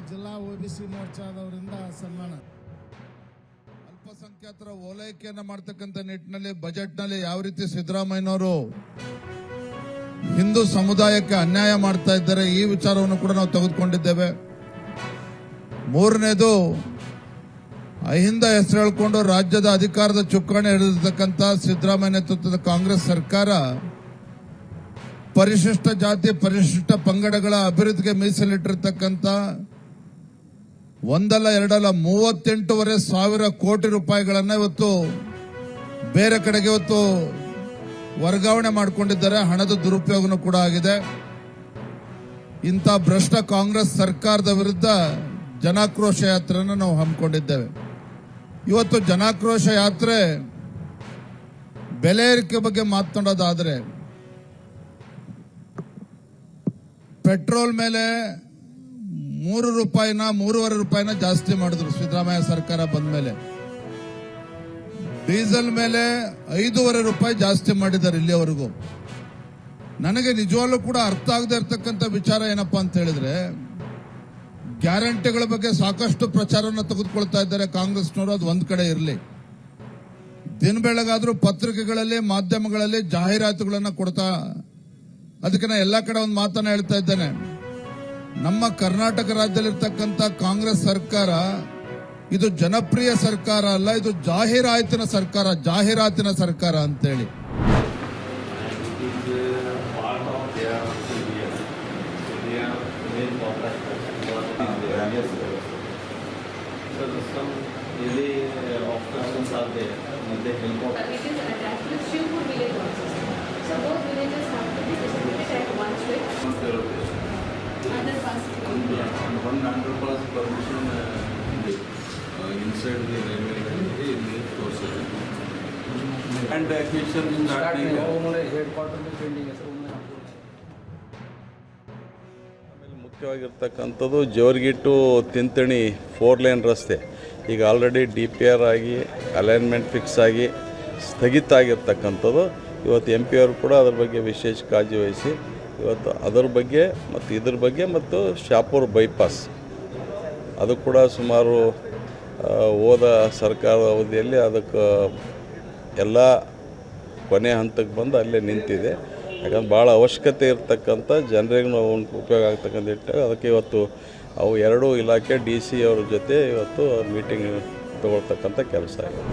ಜಿಲ್ಲಾ ಒಬಿಸಿ ಮೋರ್ಚಾದವರಿಂದ ಸನ್ಮಾನ. ಅಲ್ಪಸಂಖ್ಯಾತರ ಓಲೈಕೆಯನ್ನು ಮಾಡತಕ್ಕಂಥ ನಿಟ್ಟಿನಲ್ಲಿ ಬಜೆಟ್ನಲ್ಲಿ ಯಾವ ರೀತಿ ಸಿದ್ದರಾಮಯ್ಯನವರು ಹಿಂದೂ ಸಮುದಾಯಕ್ಕೆ ಅನ್ಯಾಯ ಮಾಡ್ತಾ ಇದ್ದಾರೆ, ಈ ವಿಚಾರವನ್ನು ಕೂಡ ನಾವು ತೆಗೆದುಕೊಂಡಿದ್ದೇವೆ. ಮೂರನೇದು, ಅಹಿಂದ ಹೆಸರು ಹೇಳಿಕೊಂಡು ರಾಜ್ಯದ ಅಧಿಕಾರದ ಚುಕ್ಕಾಣಿ ಹಿಡಿದಿರ್ತಕ್ಕಂಥ ಸಿದ್ದರಾಮಯ್ಯ ನೇತೃತ್ವದ ಕಾಂಗ್ರೆಸ್ ಸರ್ಕಾರ ಪರಿಶಿಷ್ಟ ಜಾತಿ ಪರಿಶಿಷ್ಟ ಪಂಗಡಗಳ ಅಭಿವೃದ್ಧಿಗೆ ಮೀಸಲಿಟ್ಟಿರ್ತಕ್ಕಂಥ ಒಂದಲ್ಲ ಎರಡಲ್ಲ 38,500 ಕೋಟಿ ರೂಪಾಯಿಗಳನ್ನ ಇವತ್ತು ಬೇರೆ ಕಡೆಗೆ ಇವತ್ತು ವರ್ಗಾವಣೆ ಮಾಡಿಕೊಂಡಿದ್ದಾರೆ. ಹಣದ ದುರುಪಯೋಗನೂ ಕೂಡ ಆಗಿದೆ. ಇಂಥ ಭ್ರಷ್ಟ ಕಾಂಗ್ರೆಸ್ ಸರ್ಕಾರದ ವಿರುದ್ಧ ಜನಾಕ್ರೋಶ ಯಾತ್ರೆಯನ್ನು ನಾವು ಹಮ್ಮಿಕೊಂಡಿದ್ದೇವೆ. ಇವತ್ತು ಜನಾಕ್ರೋಶ ಯಾತ್ರೆ ಬೆಲೆ ಏರಿಕೆ ಬಗ್ಗೆ ಮಾತನಾಡೋದಾದ್ರೆ, ಪೆಟ್ರೋಲ್ ಮೇಲೆ 3 ರೂಪಾಯಿನ 3.5 ರೂಪಾಯಿನ ಜಾಸ್ತಿ ಮಾಡಿದ್ರು ಸಿದ್ದರಾಮಯ್ಯ ಸರ್ಕಾರ ಬಂದ ಮೇಲೆ. ಡೀಸೆಲ್ ಮೇಲೆ 5.5 ರೂಪಾಯಿ ಜಾಸ್ತಿ ಮಾಡಿದ್ದಾರೆ ಇಲ್ಲಿಯವರೆಗೂ. ನನಗೆ ನಿಜವಾಗ್ಲೂ ಕೂಡ ಅರ್ಥ ಆಗದೆ ಇರತಕ್ಕಂಥ ವಿಚಾರ ಏನಪ್ಪಾ ಅಂತ ಹೇಳಿದ್ರೆ, ಗ್ಯಾರಂಟಿಗಳ ಬಗ್ಗೆ ಸಾಕಷ್ಟು ಪ್ರಚಾರವನ್ನು ತೆಗೆದುಕೊಳ್ತಾ ಇದ್ದಾರೆ ಕಾಂಗ್ರೆಸ್ನವರು. ಅದು ಒಂದ್ ಕಡೆ ಇರಲಿ, ದಿನ ಬೆಳಗಾದ್ರೂ ಪತ್ರಿಕೆಗಳಲ್ಲಿ ಮಾಧ್ಯಮಗಳಲ್ಲಿ ಜಾಹೀರಾತುಗಳನ್ನು ಕೊಡ್ತಾ, ಅದಕ್ಕೆ ನಾ ಎಲ್ಲಾ ಕಡೆ ಒಂದು ಮಾತನ್ನ ಹೇಳ್ತಾ ಇದ್ದೇನೆ. ನಮ್ಮ ಕರ್ನಾಟಕ ರಾಜ್ಯದಲ್ಲಿರ್ತಕ್ಕಂಥ ಕಾಂಗ್ರೆಸ್ ಸರ್ಕಾರ ಇದು ಜನಪ್ರಿಯ ಸರ್ಕಾರ ಅಲ್ಲ, ಇದು ಜಾಹೀರಾತಿನ ಸರ್ಕಾರ ಅಂತೇಳಿ. Inside the railway line, and acquisition starting. ಮುಖ್ಯವಾಗಿರ್ತಕ್ಕಂಥದ್ದು ಜೋರ್ಗಿಟ್ಟು ತಿಂತಣಿ 4 lane ರಸ್ತೆ ಈಗ ಆಲ್ರೆಡಿ DPR ಆಗಿ ಅಲೈನ್ಮೆಂಟ್ ಫಿಕ್ಸ್ ಆಗಿ ಸ್ಥಗಿತ ಆಗಿರ್ತಕ್ಕಂಥದ್ದು. ಇವತ್ತು MP ಅವರು ಕೂಡ ಅದರ ಬಗ್ಗೆ ವಿಶೇಷ ಕಾಳಜಿ ವಹಿಸಿ ಇವತ್ತು ಅದರ ಬಗ್ಗೆ ಮತ್ತು ಇದ್ರ ಬಗ್ಗೆ ಮತ್ತು ಶಾಪುರ್ ಬೈಪಾಸ್ ಅದು ಕೂಡ ಸುಮಾರು ಹೋದ ಸರ್ಕಾರದ ಅವಧಿಯಲ್ಲಿ ಅದಕ್ಕೆ ಎಲ್ಲ ಕೊನೆ ಹಂತಕ್ಕೆ ಬಂದು ಅಲ್ಲೇ ನಿಂತಿದೆ. ಯಾಕಂದ್ರೆ ಭಾಳ ಅವಶ್ಯಕತೆ ಇರ್ತಕ್ಕಂಥ ಜನರಿಗೆ ಉಪಯೋಗ ಆಗ್ತಕ್ಕಂಥ ಇಟ್ಟಾಗ ಅದಕ್ಕೆ ಇವತ್ತು ಅವು ಎರಡೂ ಇಲಾಖೆ DC ಅವ್ರ ಜೊತೆ ಇವತ್ತು ಮೀಟಿಂಗ್ ತಗೊಳ್ತಕ್ಕಂಥ ಕೆಲಸ ಆಗಿದೆ.